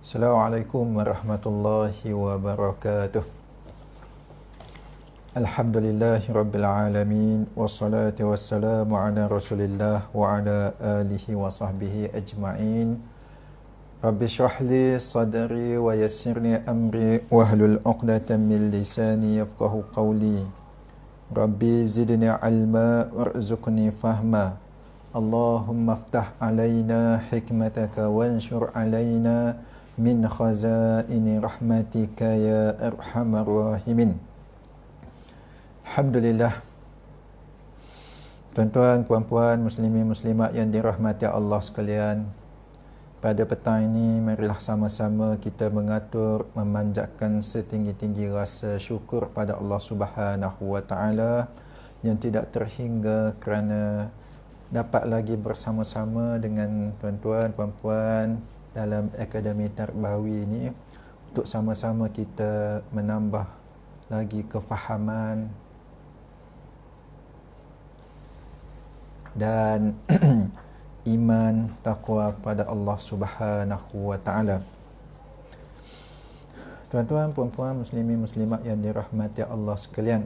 Assalamualaikum warahmatullahi wabarakatuh. Alhamdulillahi rabbil alamin. Wassalatu wassalamu ala rasulillah wa ala alihi wa sahbihi ajma'in. Rabbi syrah li sadri wa yassirni amri wahlul 'uqdatam min lisani yafqahu qawli. Rabbi zidni ilma warzuqni fahma. Allahumma aftah alaina hikmataka wanshur alaina min khazaini rahmatika ya arhamar rahimin. Alhamdulillah. Tuan-tuan, puan-puan, muslimin muslimat yang dirahmati Allah sekalian, pada petang ini marilah sama-sama kita mengatur, memanjatkan setinggi-tinggi rasa syukur pada Allah Subhanahu wa taala yang tidak terhingga kerana dapat lagi bersama-sama dengan tuan-tuan, puan-puan dalam Akademi Tarbawi ini untuk sama-sama kita menambah lagi kefahaman dan iman taqwa kepada Allah Subhanahu wa taala. Tuan-tuan, puan-puan, muslimin muslimat yang dirahmati Allah sekalian.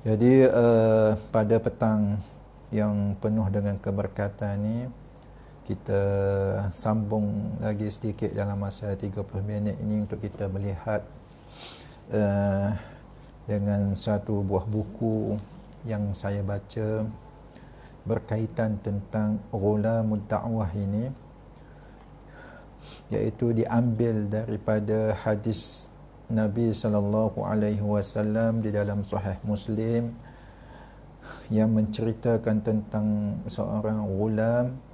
Jadi pada petang yang penuh dengan keberkatan ini, kita sambung lagi sedikit dalam masa 30 minit ini untuk kita melihat dengan satu buah buku yang saya baca berkaitan tentang Ghulamud Da'wah ini, iaitu diambil daripada hadis Nabi sallallahu alaihi wasallam di dalam Sahih Muslim yang menceritakan tentang seorang ghulam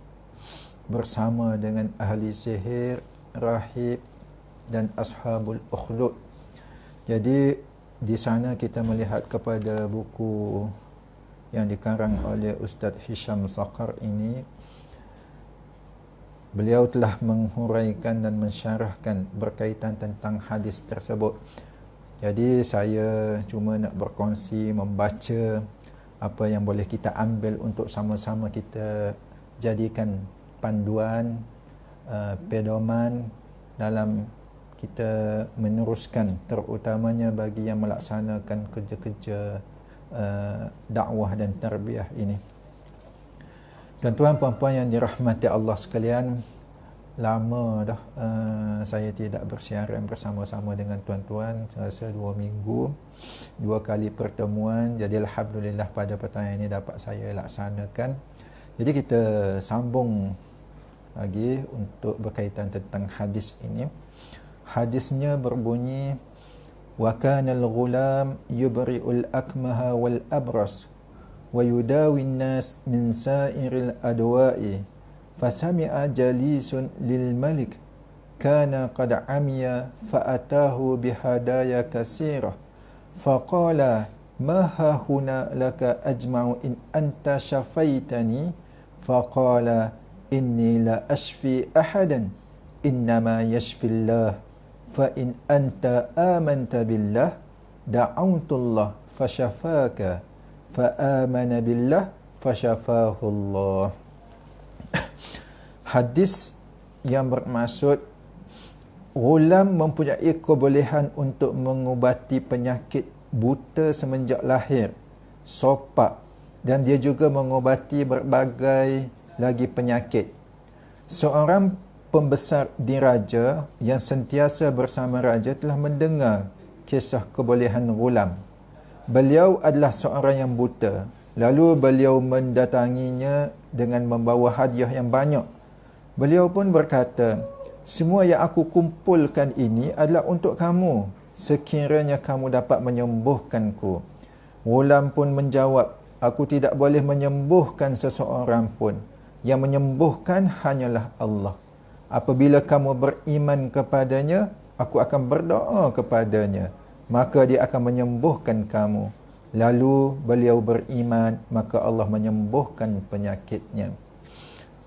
bersama dengan ahli sihir, rahib dan ashabul ukhdud. Jadi di sana kita melihat kepada buku yang dikarang oleh Ustaz Hisham Saqar ini. Beliau telah menghuraikan dan mensyarahkan berkaitan tentang hadis tersebut. Jadi saya cuma nak berkongsi, membaca apa yang boleh kita ambil untuk sama-sama kita jadikan panduan, pedoman dalam kita meneruskan, terutamanya bagi yang melaksanakan kerja-kerja dakwah dan tarbiyah ini. Tuan-tuan, puan-puan yang dirahmati Allah sekalian, lama dah saya tidak bersiaran bersama-sama dengan tuan-tuan, saya rasa 2 minggu, 2 kali pertemuan. Jadi alhamdulillah pada petang ini dapat saya laksanakan. Jadi kita sambung lagi untuk berkaitan tentang hadis ini. Hadisnya berbunyi, wa kana al-ghulam yubri'ul akmaha wal abras wa yudawi an-nas min sa'iril adwa'i fasami'a jalisun lil malik kana qad amiya fa'atahu bihadaya katsirah faqala ma ha huna laka ajma'u in anta syafaitani faqala inni la ashfi ahadan innama yashfillah fa in anta amanta billah da'awtullah fashafaka fa amana billah fashafahullah. Hadis yang bermaksud ghulam mempunyai kebolehan untuk mengubati penyakit buta semenjak lahir, sopak, dan dia juga mengubati berbagai lagi penyakit. Seorang pembesar diraja yang sentiasa bersama raja telah mendengar kisah kebolehan ghulam. Beliau adalah seorang yang buta. Lalu beliau mendatanginya dengan membawa hadiah yang banyak. Beliau pun berkata, semua yang aku kumpulkan ini adalah untuk kamu, sekiranya kamu dapat menyembuhkanku. Ghulam pun menjawab, aku tidak boleh menyembuhkan seseorang pun. Yang menyembuhkan hanyalah Allah. Apabila kamu beriman kepadanya, aku akan berdoa kepadanya, maka dia akan menyembuhkan kamu. Lalu beliau beriman, maka Allah menyembuhkan penyakitnya.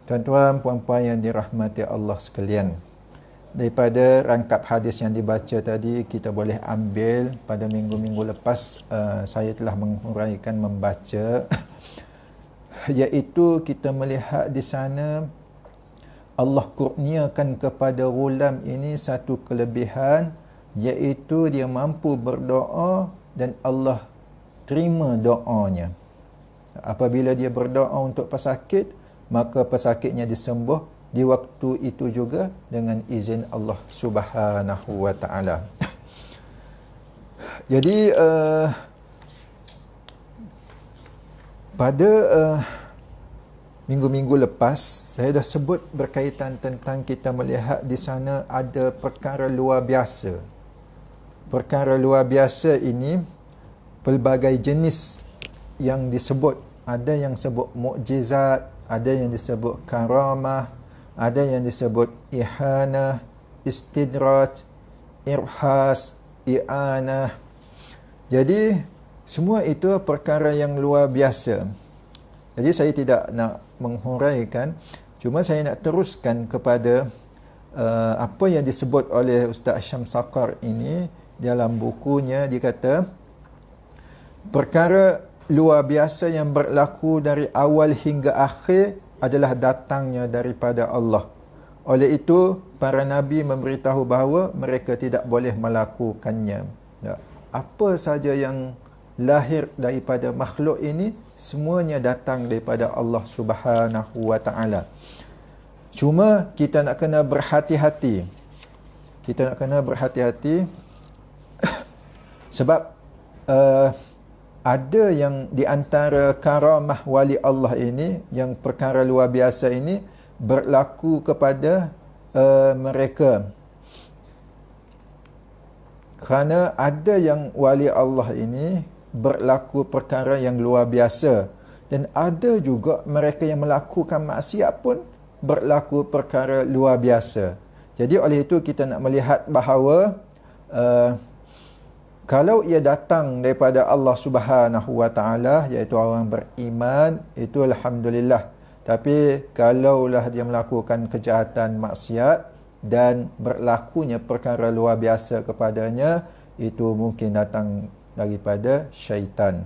Tuan-tuan, puan-puan yang dirahmati Allah sekalian, daripada rangkap hadis yang dibaca tadi, kita boleh ambil pada minggu-minggu lepas saya telah menghuraikan, membaca iaitu kita melihat di sana Allah kurniakan kepada ghulam ini satu kelebihan, iaitu dia mampu berdoa dan Allah terima doanya. Apabila dia berdoa untuk pesakit, maka pesakitnya disembuh di waktu itu juga dengan izin Allah Subhanahu wa taala. Jadi pada minggu-minggu lepas saya dah sebut berkaitan tentang kita melihat di sana ada perkara luar biasa. Perkara luar biasa ini pelbagai jenis yang disebut. Ada yang sebut mukjizat, ada yang disebut karamah, ada yang disebut ihanah, istidraj, irhas, i'anah. Jadi semua itu perkara yang luar biasa. Jadi saya tidak nak menghuraikan, cuma saya nak teruskan kepada apa yang disebut oleh Ustaz Syamsakar ini dalam bukunya. Dia kata perkara luar biasa yang berlaku dari awal hingga akhir adalah datangnya daripada Allah. Oleh itu para nabi memberitahu bahawa mereka tidak boleh melakukannya. Apa saja yang lahir daripada makhluk ini semuanya datang daripada Allah Subhanahu wa taala. Cuma kita nak kena berhati-hati. Kita nak kena berhati-hati sebab ada yang di antara karamah wali Allah ini, yang perkara luar biasa ini berlaku kepada mereka. Kerana ada yang wali Allah ini berlaku perkara yang luar biasa, dan ada juga mereka yang melakukan maksiat pun berlaku perkara luar biasa. Jadi oleh itu kita nak melihat bahawa kalau ia datang daripada Allah Subhanahu wa taala, iaitu orang beriman, itu alhamdulillah. Tapi kalaulah dia melakukan kejahatan maksiat dan berlakunya perkara luar biasa kepadanya, itu mungkin datang daripada syaitan.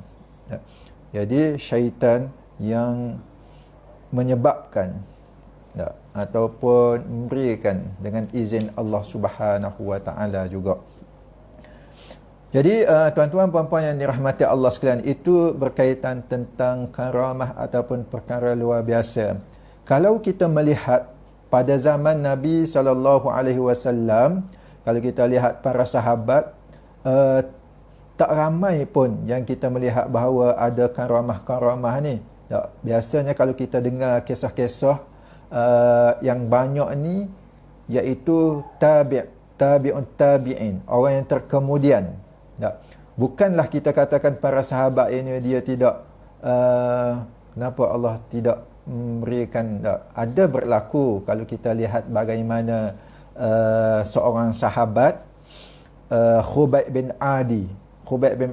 Jadi syaitan yang menyebabkan ataupun memberikan dengan izin Allah Subhanahu wa taala juga. Jadi tuan-tuan puan-puan yang dirahmati Allah sekalian, itu berkaitan tentang karamah ataupun perkara luar biasa. Kalau kita melihat pada zaman Nabi SAW, kalau kita lihat para sahabat, tak ramai pun yang kita melihat bahawa ada karamah-karamah ni. Biasanya kalau kita dengar kisah-kisah yang banyak ni, iaitu tabi'un tabi'in, orang yang terkemudian. Bukanlah kita katakan para sahabat ini dia tidak kenapa Allah tidak memberikan. Ada berlaku. Kalau kita lihat bagaimana seorang sahabat, Khubayb bin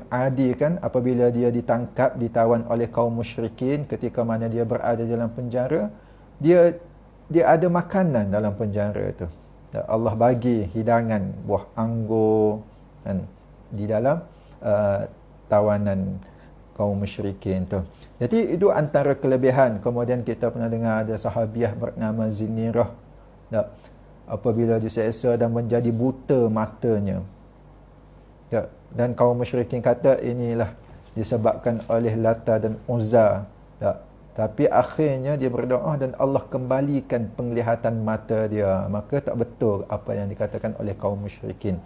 Adi kan, apabila dia ditangkap, ditawan oleh kaum musyrikin, ketika mana dia berada dalam penjara, dia ada makanan dalam penjara itu. Allah bagi hidangan buah anggur kan di dalam tawanan kaum musyrikin tu. Jadi itu antara kelebihan. Kemudian kita pernah dengar ada sahabiah bernama Zinirah, apabila diseksa dan menjadi buta matanya. Dan kaum musyrikin kata inilah disebabkan oleh Lata dan Uzza. Tapi akhirnya dia berdoa dan Allah kembalikan penglihatan mata dia. Maka tak betul apa yang dikatakan oleh kaum musyrikin.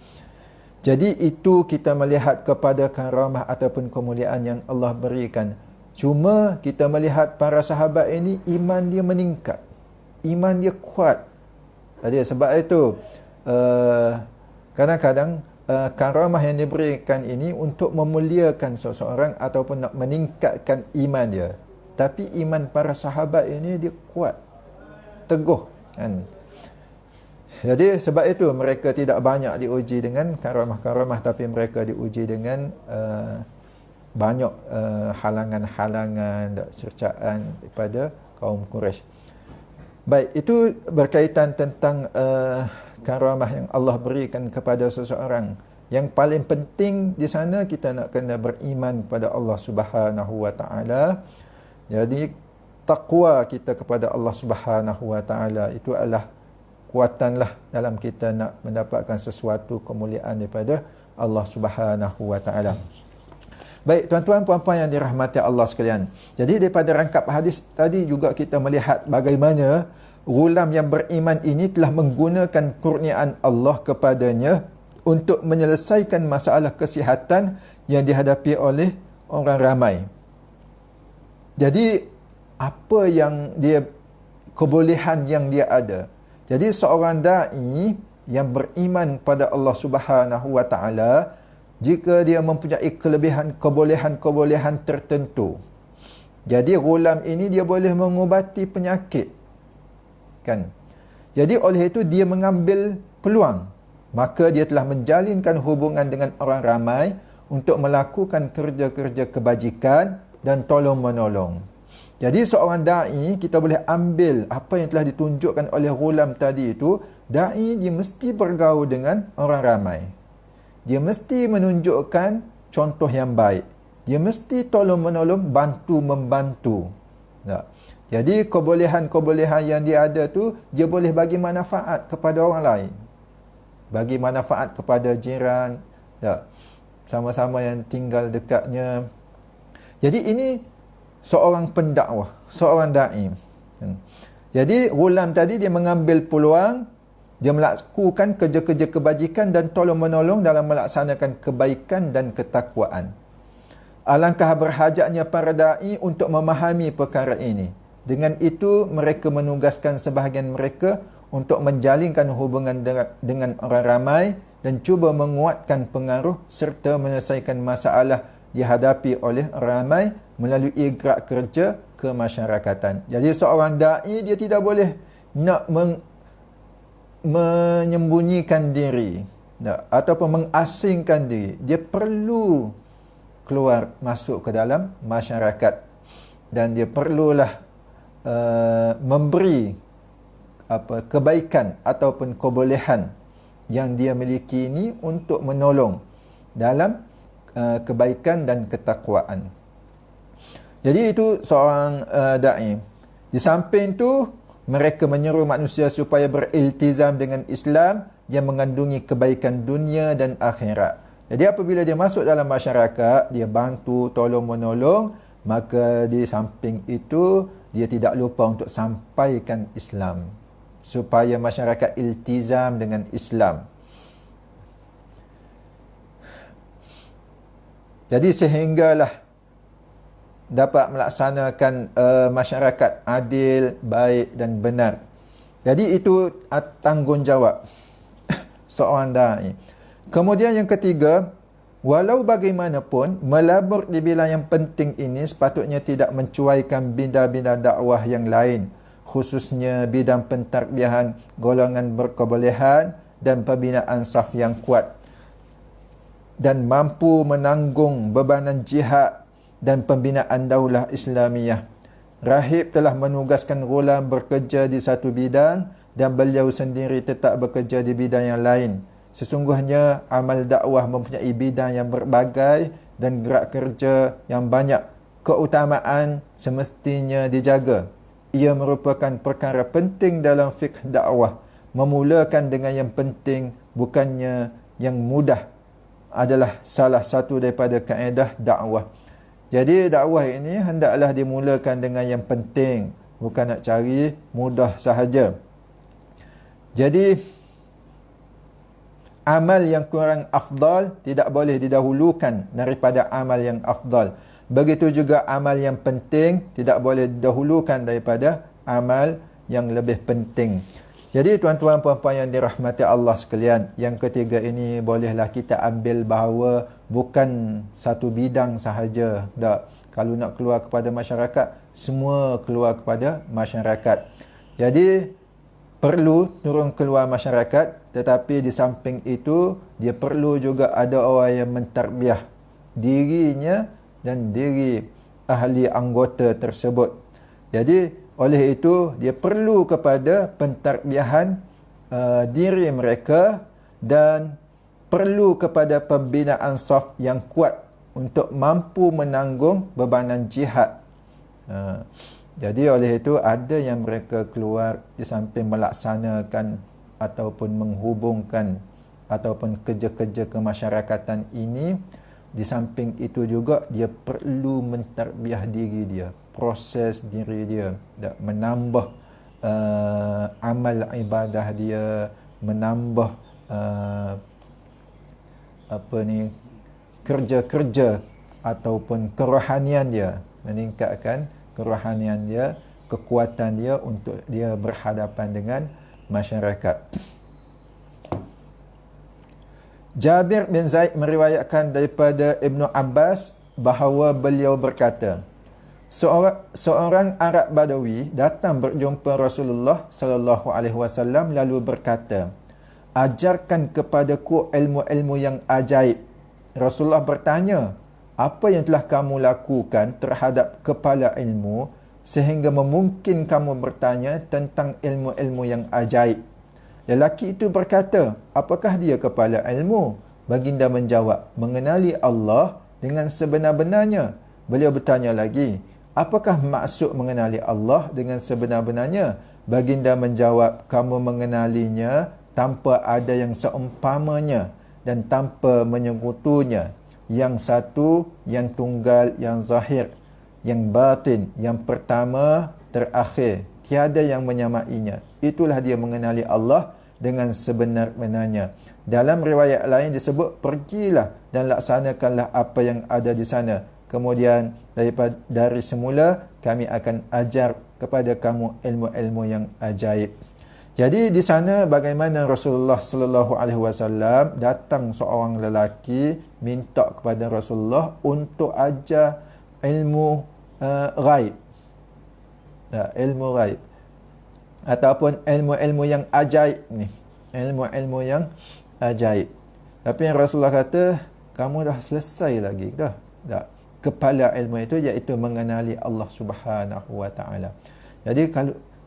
Jadi itu kita melihat kepada karamah ataupun kemuliaan yang Allah berikan. Cuma kita melihat para sahabat ini, iman dia meningkat, iman dia kuat. Jadi sebab itu kadang-kadang karamah yang diberikan ini untuk memuliakan seseorang ataupun nak meningkatkan iman dia. Tapi iman para sahabat ini dia kuat, teguh kan. Jadi sebab itu mereka tidak banyak diuji dengan karamah-karamah, tapi mereka diuji dengan banyak halangan-halangan, cercaan daripada kaum Quraisy. Baik, itu berkaitan tentang karamah yang Allah berikan kepada seseorang. Yang paling penting di sana kita nak kena beriman kepada Allah Subhanahu wa taala. Jadi taqwa kita kepada Allah Subhanahu wa taala. Itu adalah kuatanlah dalam kita nak mendapatkan sesuatu kemuliaan daripada Allah Subhanahu wa taala. Baik, tuan-tuan puan-puan yang dirahmati Allah sekalian. Jadi daripada rangkap hadis tadi juga kita melihat bagaimana ghulam yang beriman ini telah menggunakan kurniaan Allah kepadanya untuk menyelesaikan masalah kesihatan yang dihadapi oleh orang ramai. Jadi apa yang dia, kebolehan yang dia ada. Jadi seorang dai yang beriman kepada Allah Subhanahu wa taala, jika dia mempunyai kebolehan tertentu. Jadi ghulam ini dia boleh mengubati penyakit. Kan? Jadi oleh itu dia mengambil peluang. Maka dia telah menjalinkan hubungan dengan orang ramai untuk melakukan kerja-kerja kebajikan dan tolong-menolong. Jadi seorang da'i, kita boleh ambil apa yang telah ditunjukkan oleh ghulam tadi itu. Da'i dia mesti bergaul dengan orang ramai. Dia mesti menunjukkan contoh yang baik. Dia mesti tolong-menolong, bantu-membantu. Tak? Jadi kebolehan-kebolehan yang dia ada tu, dia boleh bagi manfaat kepada orang lain. Bagi manfaat kepada jiran. Tak? Sama-sama yang tinggal dekatnya. Jadi ini seorang pendakwah, seorang da'i. Jadi ghulam tadi dia mengambil peluang, dia melakukan kerja-kerja kebajikan dan tolong-menolong dalam melaksanakan kebaikan dan ketakwaan. Alangkah berhajatnya para da'i untuk memahami perkara ini. Dengan itu, mereka menugaskan sebahagian mereka untuk menjalinkan hubungan dengan orang ramai dan cuba menguatkan pengaruh serta menyelesaikan masalah dihadapi oleh ramai melalui gerak kerja kemasyarakatan. Jadi seorang da'i dia tidak boleh nak menyembunyikan diri ataupun mengasingkan diri. Dia perlu keluar masuk ke dalam masyarakat dan dia perlulah memberi kebaikan ataupun kebolehan yang dia miliki ini untuk menolong dalam kebaikan dan ketakwaan. Jadi itu seorang da'i. Di samping tu mereka menyeru manusia supaya beriltizam dengan Islam yang mengandungi kebaikan dunia dan akhirat. Jadi apabila dia masuk dalam masyarakat, dia bantu, tolong-menolong, maka di samping itu dia tidak lupa untuk sampaikan Islam supaya masyarakat iltizam dengan Islam. Jadi sehinggalah dapat melaksanakan masyarakat adil, baik dan benar. Jadi itu tanggungjawab seorang da'i. Kemudian yang ketiga, walau bagaimanapun, melabur di bidang yang penting ini sepatutnya tidak mencuaikan bidang-bidang dakwah yang lain, khususnya bidang pentadbiran golongan berkebolehan dan pembinaan saf yang kuat dan mampu menanggung bebanan jihad dan pembinaan daulah Islamiyah. Rahib telah menugaskan ghulam bekerja di satu bidang dan beliau sendiri tetap bekerja di bidang yang lain. Sesungguhnya amal dakwah mempunyai bidang yang berbagai dan gerak kerja yang banyak. Keutamaan semestinya dijaga. Ia merupakan perkara penting dalam fiqh dakwah. Memulakan dengan yang penting, bukannya yang mudah, adalah salah satu daripada kaedah dakwah. Jadi dakwah ini hendaklah dimulakan dengan yang penting, bukan nak cari mudah sahaja. Jadi amal yang kurang afdal tidak boleh didahulukan daripada amal yang afdal. Begitu juga amal yang penting tidak boleh didahulukan daripada amal yang lebih penting. Jadi tuan-tuan puan-puan yang dirahmati Allah sekalian, yang ketiga ini bolehlah kita ambil bahawa bukan satu bidang sahaja. Tak. Kalau nak keluar kepada masyarakat, semua keluar kepada masyarakat. Jadi perlu turun keluar masyarakat, tetapi di samping itu dia perlu juga ada orang yang mentarbiyah dirinya dan diri ahli anggota tersebut. Jadi oleh itu dia perlu kepada pentarbiyahan diri mereka dan perlu kepada pembinaan saf yang kuat untuk mampu menanggung bebanan jihad. Jadi oleh itu ada yang mereka keluar di samping melaksanakan ataupun menghubungkan ataupun kerja-kerja kemasyarakatan ini, di samping itu juga dia perlu mentarbiah diri dia, proses diri dia, menambah amal ibadah dia, menambah kerja-kerja ataupun kerohanian dia, meningkatkan kerohanian dia, kekuatan dia untuk dia berhadapan dengan masyarakat. Jabir bin Zaid meriwayatkan daripada Ibnu Abbas bahawa beliau berkata, seorang Arab Badawi datang berjumpa Rasulullah sallallahu alaihi wasallam lalu berkata, "Ajarkan kepadaku ilmu-ilmu yang ajaib." Rasulullah bertanya, "Apa yang telah kamu lakukan terhadap kepala ilmu sehingga memungkinkan kamu bertanya tentang ilmu-ilmu yang ajaib?" Lelaki itu berkata, "Apakah dia kepala ilmu?" Baginda menjawab, "Mengenali Allah dengan sebenar-benarnya." Beliau bertanya lagi, "Apakah maksud mengenali Allah dengan sebenar-benarnya?" Baginda menjawab, "Kamu mengenalinya tanpa ada yang seumpamanya dan tanpa menyekutunya. Yang satu, yang tunggal, yang zahir, yang batin, yang pertama, terakhir. Tiada yang menyamainya. Itulah dia mengenali Allah dengan sebenar-benarnya." Dalam riwayat lain disebut, "Pergilah dan laksanakanlah apa yang ada di sana. Kemudian dari semula kami akan ajar kepada kamu ilmu-ilmu yang ajaib." Jadi di sana bagaimana Rasulullah sallallahu alaihi wasallam datang seorang lelaki minta kepada Rasulullah untuk ajar ilmu ghaib. Ilmu ghaib ataupun ilmu-ilmu yang ajaib ni, ilmu-ilmu yang ajaib. Tapi yang Rasulullah kata, kamu dah selesai lagi dah. Tak. Kepala ilmu itu iaitu mengenali Allah Subhanahu wa taala. Jadi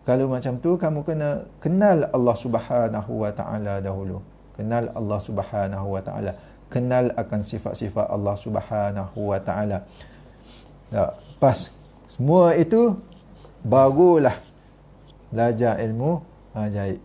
kalau macam tu kamu kena kenal Allah Subhanahu wa taala dahulu. Kenal Allah Subhanahu wa taala. Kenal akan sifat-sifat Allah Subhanahu wa taala. Tak. Pas semua itu barulah belajar ilmu ajaib.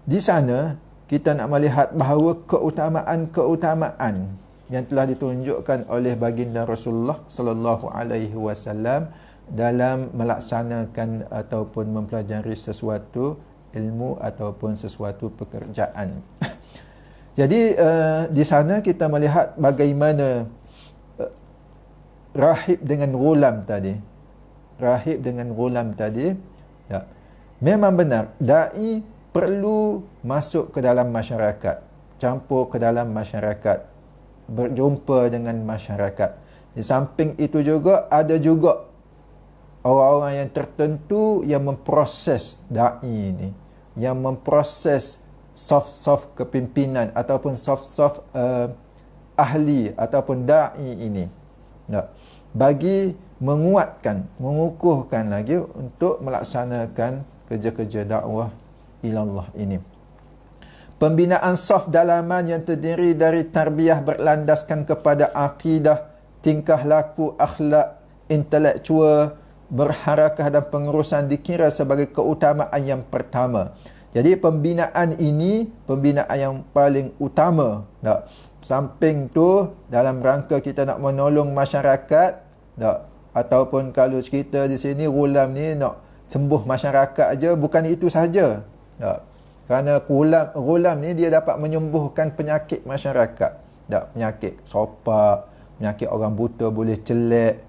Di sana kita nak melihat bahawa keutamaan-keutamaan yang telah ditunjukkan oleh baginda Rasulullah sallallahu alaihi wasallam dalam melaksanakan ataupun mempelajari sesuatu ilmu ataupun sesuatu pekerjaan. Jadi di sana kita melihat bagaimana rahib dengan ghulam tadi. Rahib dengan ghulam tadi, tak. Memang benar, dai perlu masuk ke dalam masyarakat, campur ke dalam masyarakat, berjumpa dengan masyarakat. Di samping itu juga ada juga orang-orang yang tertentu yang memproses dai ini, yang memproses soft kepimpinan ataupun soft ahli ataupun dai ini. Tak. Bagi menguatkan, mengukuhkan lagi untuk melaksanakan kerja-kerja dakwah ilallah ini. Pembinaan saf dalaman yang terdiri dari tarbiyah berlandaskan kepada akidah, tingkah laku, akhlak, intelektual, berharakah dan pengurusan dikira sebagai keutamaan yang pertama. Jadi pembinaan ini pembinaan yang paling utama. Tak. Samping tu dalam rangka kita nak menolong masyarakat, tak. Ataupun kalau kita di sini ghulam ni nak sembuh masyarakat aja, bukan itu sahaja. Tak. Kerana ghulam ni dia dapat menyembuhkan penyakit masyarakat. Tak. Penyakit sopak, penyakit orang buta boleh celek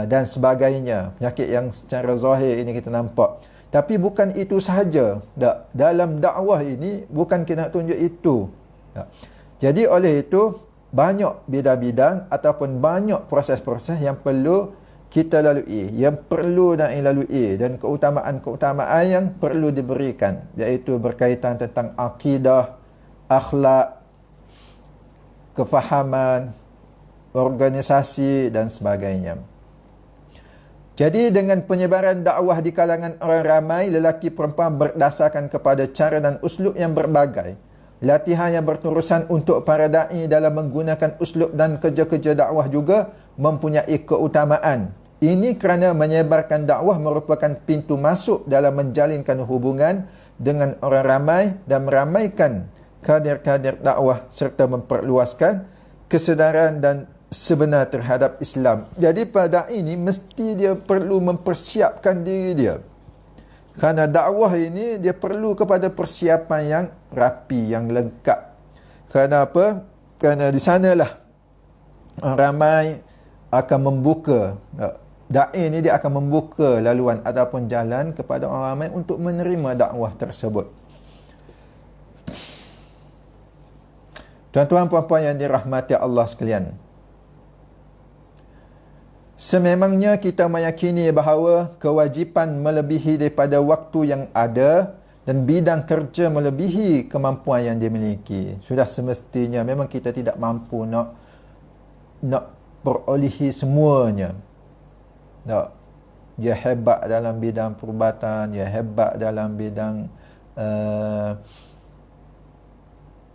dan sebagainya. Penyakit yang secara zahir ini kita nampak. Tapi bukan itu sahaja. Tak. Dalam dakwah ini bukan kita nak tunjuk itu. Tak. Jadi oleh itu banyak bidang-bidang ataupun banyak proses-proses yang perlu kita lalui, yang perlu dan lalui, dan keutamaan-keutamaan yang perlu diberikan, iaitu berkaitan tentang akidah, akhlak, kefahaman, organisasi dan sebagainya. Jadi dengan penyebaran dakwah di kalangan orang ramai, lelaki perempuan berdasarkan kepada cara dan uslub yang berbagai. Latihan yang berterusan untuk para da'i dalam menggunakan uslub dan kerja-kerja dakwah juga mempunyai keutamaan. Ini kerana menyebarkan dakwah merupakan pintu masuk dalam menjalinkan hubungan dengan orang ramai dan meramaikan kader-kader dakwah serta memperluaskan kesedaran dan sebenar terhadap Islam. Jadi pada ini mesti dia perlu mempersiapkan diri dia. Kerana dakwah ini dia perlu kepada persiapan yang rapi, yang lengkap. Kerana apa? Kerana di sanalah ramai akan membuka, da'i ni dia akan membuka laluan ataupun jalan kepada orang ramai untuk menerima dakwah tersebut. Tuan-tuan puan-puan yang dirahmati Allah sekalian, sememangnya kita meyakini bahawa kewajipan melebihi daripada waktu yang ada dan bidang kerja melebihi kemampuan yang dimiliki. Sudah semestinya memang kita tidak mampu nak perolehi semuanya. Dia hebat dalam bidang perubatan, dia hebat dalam bidang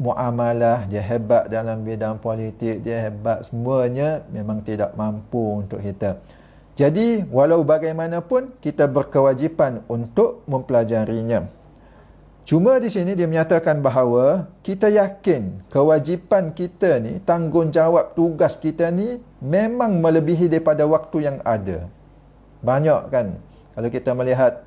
muamalah, dia hebat dalam bidang politik, dia hebat, semuanya memang tidak mampu untuk kita. Jadi walau bagaimanapun kita berkewajipan untuk mempelajarinya. Cuma di sini dia menyatakan bahawa kita yakin kewajipan kita ni, tanggungjawab tugas kita ni memang melebihi daripada waktu yang ada. Banyak kan, kalau kita melihat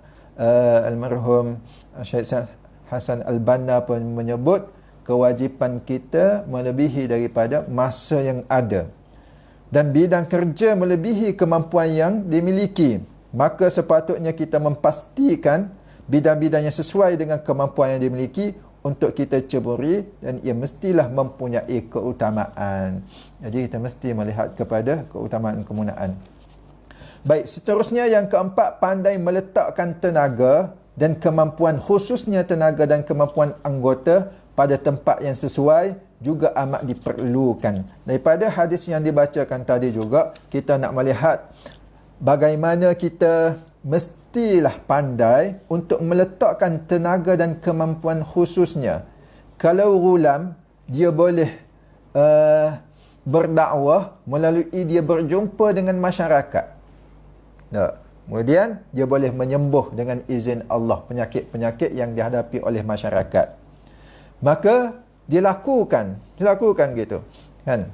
almarhum Syed Hasan Al-Banna pun menyebut kewajipan kita melebihi daripada masa yang ada dan bidang kerja melebihi kemampuan yang dimiliki. Maka sepatutnya kita memastikan bidang-bidang yang sesuai dengan kemampuan yang dimiliki untuk kita ceburi, dan ia mestilah mempunyai keutamaan. Jadi kita mesti melihat kepada keutamaan kemuliaan. Baik, seterusnya yang keempat, pandai meletakkan tenaga dan kemampuan, khususnya tenaga dan kemampuan anggota pada tempat yang sesuai juga amat diperlukan. Daripada hadis yang dibacakan tadi juga kita nak melihat bagaimana kita mestilah pandai untuk meletakkan tenaga dan kemampuan khususnya. Kalau ghulam, dia boleh berdakwah melalui dia berjumpa dengan masyarakat. Kemudian dia boleh menyembuh dengan izin Allah penyakit-penyakit yang dihadapi oleh masyarakat. Maka dilakukan gitu kan.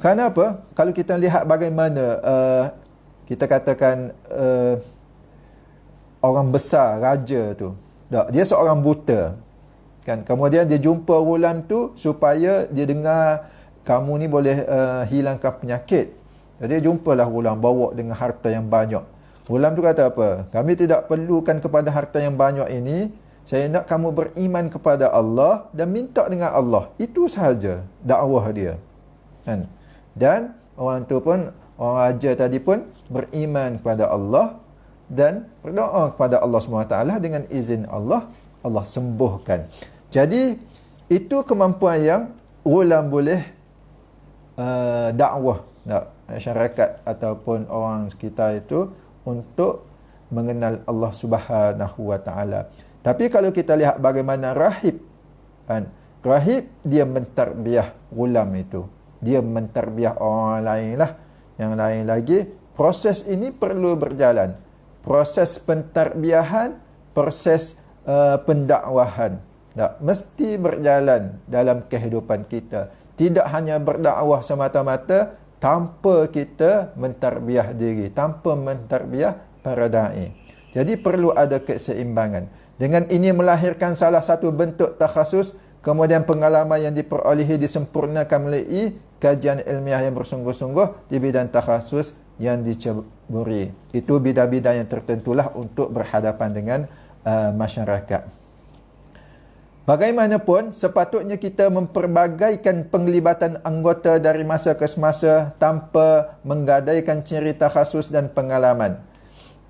Kerana apa? Kalau kita lihat bagaimana kita katakan orang besar, raja tu, dia seorang buta kan, kemudian dia jumpa ghulam tu supaya dia dengar kamu ni boleh hilangkan penyakit. Jadi dia jumpalah ghulam bawa dengan harta yang banyak. Ghulam tu kata apa? Kami tidak perlukan kepada harta yang banyak ini, saya nak kamu beriman kepada Allah dan minta dengan Allah. Itu sahaja dakwah dia kan. Dan orang tu pun, orang raja tadi pun beriman kepada Allah dan berdoa kepada Allah SWT dengan izin Allah, Allah sembuhkan. Jadi itu kemampuan yang ghulam boleh dakwah masyarakat ataupun orang sekitar itu untuk mengenal Allah Subhanahu Wa Taala. Tapi kalau kita lihat bagaimana rahib kan, rahib dia mentarbiah ghulam itu, dia mentarbiah orang lain lah, yang lain lagi. Proses ini perlu berjalan, proses pentarbiahan, proses pendakwahan mesti berjalan dalam kehidupan kita. Tidak hanya berdakwah semata-mata tanpa kita mentarbiah diri, tanpa mentarbiah para da'i. Jadi perlu ada keseimbangan. Dengan ini melahirkan salah satu bentuk takhasus, kemudian pengalaman yang diperolehi disempurnakan melalui kajian ilmiah yang bersungguh-sungguh di bidang takhasus yang diceburi. Itu bidang-bidang yang tertentulah untuk berhadapan dengan masyarakat. Bagaimanapun, sepatutnya kita memperbagaikan penglibatan anggota dari masa ke semasa tanpa menggadaikan ciri takhasus dan pengalaman.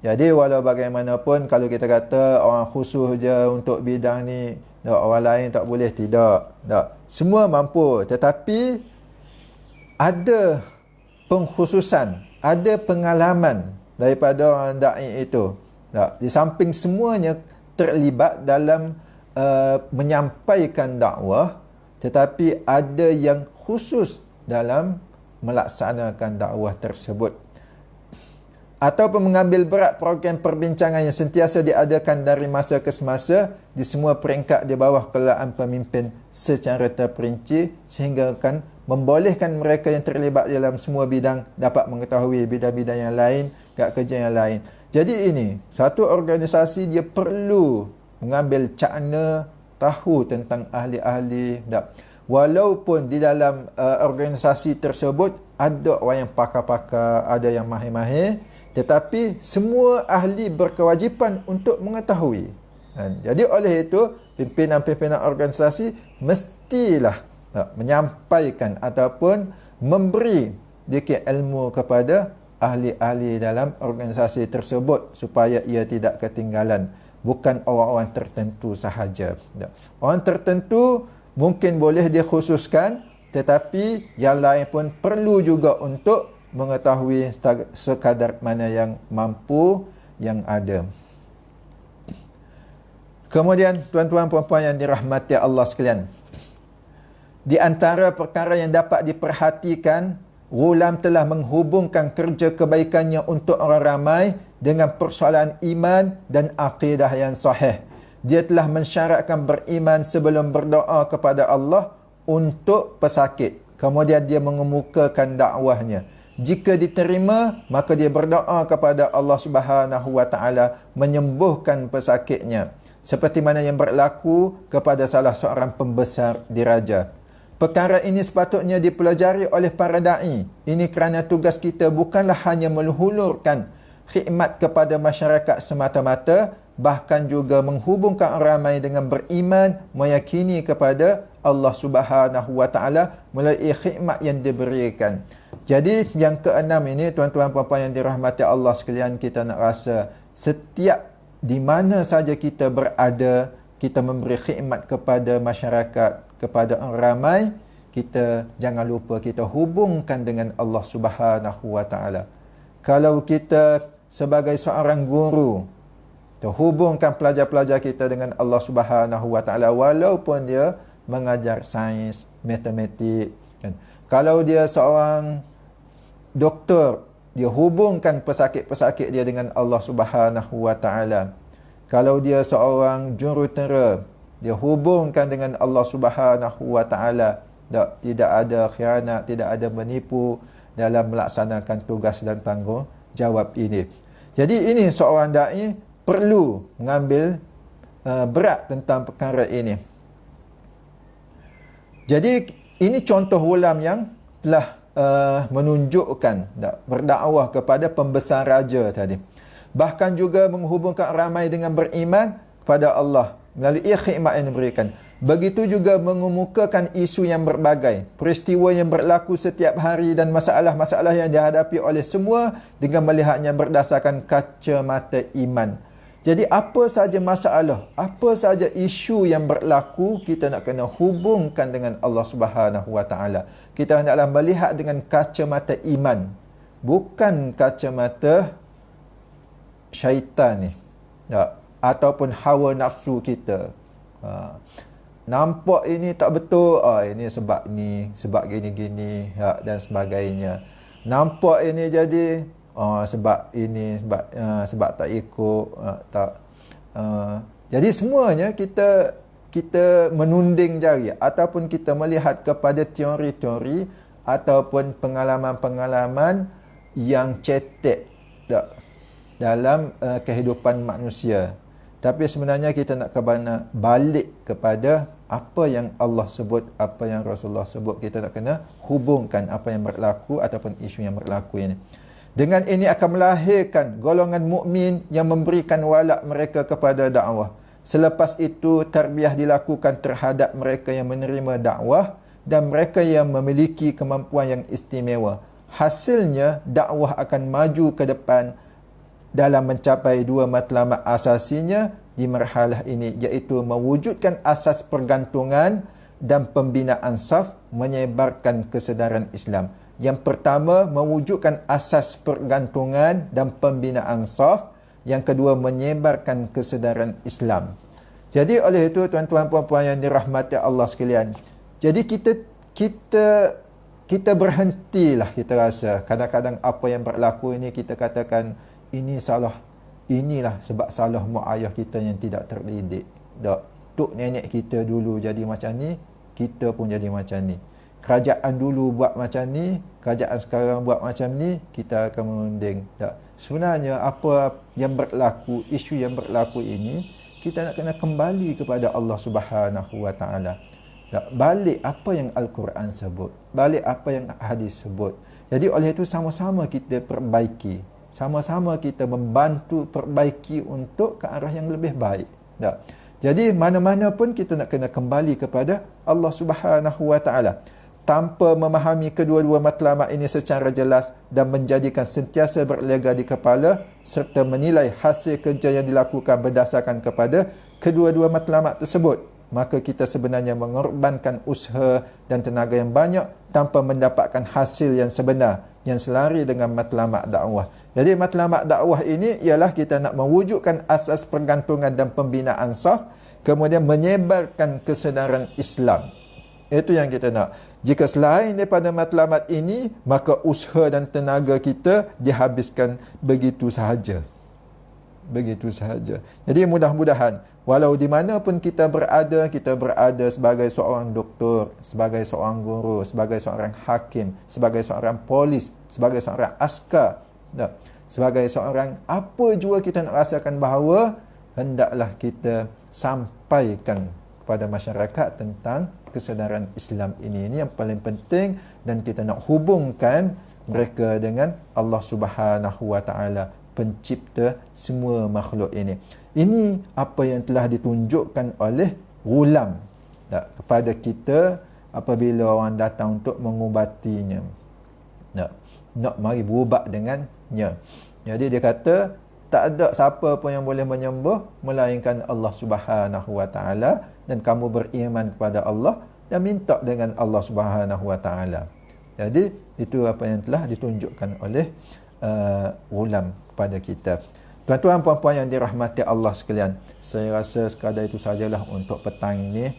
Jadi walau bagaimanapun, kalau kita kata orang khusus je untuk bidang ni, orang lain tak boleh, tidak. Semua mampu, tetapi ada pengkhususan, ada pengalaman daripada orang da'i itu. Di samping semuanya terlibat dalam menyampaikan dakwah, tetapi ada yang khusus dalam melaksanakan dakwah tersebut. ataupun mengambil berat program perbincangan yang sentiasa diadakan dari masa ke semasa di semua peringkat di bawah kelolaan pemimpin secara terperinci, sehingga akan membolehkan mereka yang terlibat dalam semua bidang dapat mengetahui bidang-bidang yang lain, kat kerja yang lain. Jadi ini, satu organisasi dia perlu mengambil cakna, tahu tentang ahli-ahli. Walaupun di dalam organisasi tersebut ada orang yang pakar-pakar, ada yang mahir-mahir, tetapi semua ahli berkewajipan untuk mengetahui. Jadi oleh itu, pimpinan-pimpinan organisasi mestilah menyampaikan ataupun memberi dikit ilmu kepada ahli-ahli dalam organisasi tersebut supaya ia tidak ketinggalan. Bukan orang-orang tertentu sahaja. Orang tertentu mungkin boleh dikhususkan, tetapi yang lain pun perlu juga untuk mengetahui sekadar mana yang mampu yang ada. Kemudian tuan-tuan puan-puan yang dirahmati Allah sekalian, di antara perkara yang dapat diperhatikan, Ghulam telah menghubungkan kerja kebaikannya untuk orang ramai dengan persoalan iman dan akidah yang sahih. Dia telah mensyaratkan beriman sebelum berdoa kepada Allah untuk pesakit. Kemudian dia mengemukakan dakwahnya. Jika diterima, maka dia berdoa kepada Allah Subhanahu wa taala menyembuhkan pesakitnya, seperti mana yang berlaku kepada salah seorang pembesar diraja. Perkara ini sepatutnya dipelajari oleh para da'i. Ini kerana tugas kita bukanlah hanya meluluhurkan khidmat kepada masyarakat semata-mata, bahkan juga menghubungkan orang ramai dengan beriman, meyakini kepada Allah Subhanahu wa taala melalui khidmat yang diberikan. Jadi yang keenam ini, tuan-tuan puan-puan yang dirahmati Allah sekalian, kita nak rasa setiap di mana saja kita berada, kita memberi khidmat kepada masyarakat, kepada orang ramai, kita jangan lupa kita hubungkan dengan Allah Subhanahu wa taala. Kalau kita sebagai seorang guru, kita hubungkan pelajar-pelajar kita dengan Allah Subhanahu wa taala walaupun dia mengajar sains, matematik, kan. Kalau dia seorang doktor, dia hubungkan pesakit-pesakit dia dengan Allah Subhanahu wa taala. Kalau dia seorang jurutera, dia hubungkan dengan Allah Subhanahu wa taala. Tidak ada khianat, tidak ada menipu dalam melaksanakan tugas dan tanggungjawab ini. Jadi ini seorang dai perlu mengambil berat tentang perkara ini. Jadi ini contoh Ghulam yang telah menunjukkan berdakwah kepada pembesar raja tadi. Bahkan juga menghubungkan ramai dengan beriman kepada Allah melalui khidmat yang diberikan. Begitu juga mengemukakan isu yang berbagai, peristiwa yang berlaku setiap hari dan masalah-masalah yang dihadapi oleh semua dengan melihatnya berdasarkan kacamata iman. Jadi apa saja masalah, apa saja isu yang berlaku, kita nak kena hubungkan dengan Allah Subhanahu wa taala. Kita hendaklah melihat dengan kacamata iman, bukan kacamata syaitan ni. Ataupun hawa nafsu kita. Nampak ini tak betul, ini sebab gini-gini dan sebagainya. Nampak ini jadi sebab ini, sebab tak ikut, jadi semuanya kita menunding jari ataupun kita melihat kepada teori-teori ataupun pengalaman-pengalaman yang cetek dalam kehidupan manusia. Tapi sebenarnya kita nak kena balik kepada apa yang Allah sebut, apa yang Rasulullah sebut. Kita nak kena hubungkan apa yang berlaku ataupun isu yang berlaku ini. Dengan ini akan melahirkan golongan mukmin yang memberikan walak mereka kepada dakwah. Selepas itu tarbiyah dilakukan terhadap mereka yang menerima dakwah dan mereka yang memiliki kemampuan yang istimewa. Hasilnya dakwah akan maju ke depan dalam mencapai dua matlamat asasinya di marhalah ini, iaitu mewujudkan asas pergantungan dan pembinaan saf, menyebarkan kesedaran Islam. Yang pertama, mewujudkan asas pergantungan dan pembinaan saf. Yang kedua, menyebarkan kesedaran Islam. Jadi oleh itu tuan-tuan puan-puan yang dirahmati Allah sekalian, jadi kita berhentilah, kita rasa kadang-kadang apa yang berlaku ini kita katakan ini salah, inilah sebab salah mak ayah kita yang tidak terdidik. Tak, tok nenek kita dulu jadi macam ni, kita pun jadi macam ni. Kerajaan dulu buat macam ni, kerajaan sekarang buat macam ni, kita akan menunding. Tak. Sebenarnya apa yang berlaku, isu yang berlaku ini, kita nak kena kembali kepada Allah Subhanahu Wa Taala. Tak. Balik apa yang Al-Quran sebut, balik apa yang hadis sebut. Jadi oleh itu sama-sama kita perbaiki, sama-sama kita membantu perbaiki untuk ke arah yang lebih baik. Tak. Jadi mana-mana pun kita nak kena kembali kepada Allah Subhanahu Wa Taala. Tanpa memahami kedua-dua matlamat ini secara jelas dan menjadikan sentiasa berlega di kepala serta menilai hasil kerja yang dilakukan berdasarkan kepada kedua-dua matlamat tersebut, maka kita sebenarnya mengorbankan usaha dan tenaga yang banyak tanpa mendapatkan hasil yang sebenar yang selari dengan matlamat dakwah. Jadi matlamat dakwah ini ialah kita nak mewujudkan asas pergantungan dan pembinaan saf, kemudian menyebarkan kesedaran Islam. Itu yang kita nak. Jika selain daripada matlamat ini, maka usaha dan tenaga kita dihabiskan begitu sahaja. Begitu sahaja. Jadi mudah-mudahan, walau di mana pun kita berada sebagai seorang doktor, sebagai seorang guru, sebagai seorang hakim, sebagai seorang polis, sebagai seorang askar, sebagai seorang apa jua kita nak rasakan bahawa hendaklah kita sampaikan kepada masyarakat tentang kesedaran Islam ini. Ini yang paling penting, dan kita nak hubungkan mereka dengan Allah Subhanahu Wa Taala, pencipta semua makhluk ini. Ini apa yang telah ditunjukkan oleh Ghulam kepada kita apabila orang datang untuk mengubatinya. Nak mari berubat dengannya. Jadi dia kata tak ada siapa pun yang boleh menyembuh melainkan Allah Subhanahu Wa Taala, dan kamu beriman kepada Allah dan minta dengan Allah Subhanahu Wa Taala. Jadi itu apa yang telah ditunjukkan oleh Ghulam kepada kita. Tuan-tuan puan-puan yang dirahmati Allah sekalian, saya rasa sekadar itu sajalah untuk petang ini.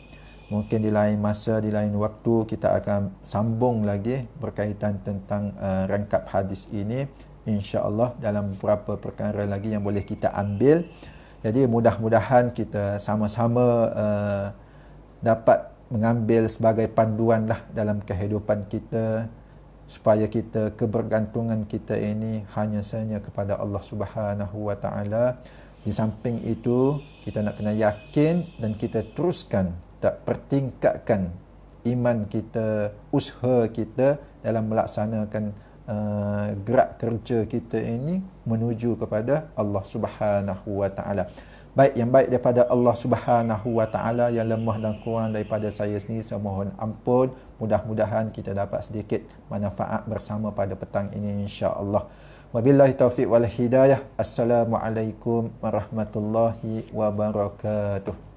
Mungkin di lain masa, di lain waktu kita akan sambung lagi berkaitan tentang rangkap hadis ini, insya-Allah, dalam beberapa perkara lagi yang boleh kita ambil. Jadi mudah-mudahan kita sama-sama dapat mengambil sebagai panduan lah dalam kehidupan kita, supaya kita, kebergantungan kita ini hanya sahaja kepada Allah Subhanahu Wa Taala. Di samping itu, kita nak kena yakin dan kita teruskan, tak pertingkatkan iman kita, usaha kita dalam melaksanakan gerak kerja kita ini menuju kepada Allah Subhanahu Wa Taala. Baik yang baik daripada Allah Subhanahu Wa Taala, yang lemah dan kurang daripada saya sendiri, saya mohon ampun. Mudah-mudahan kita dapat sedikit manfaat bersama pada petang ini, insya-Allah. Wabillahi taufiq wal hidayah. Assalamualaikum warahmatullahi wabarakatuh.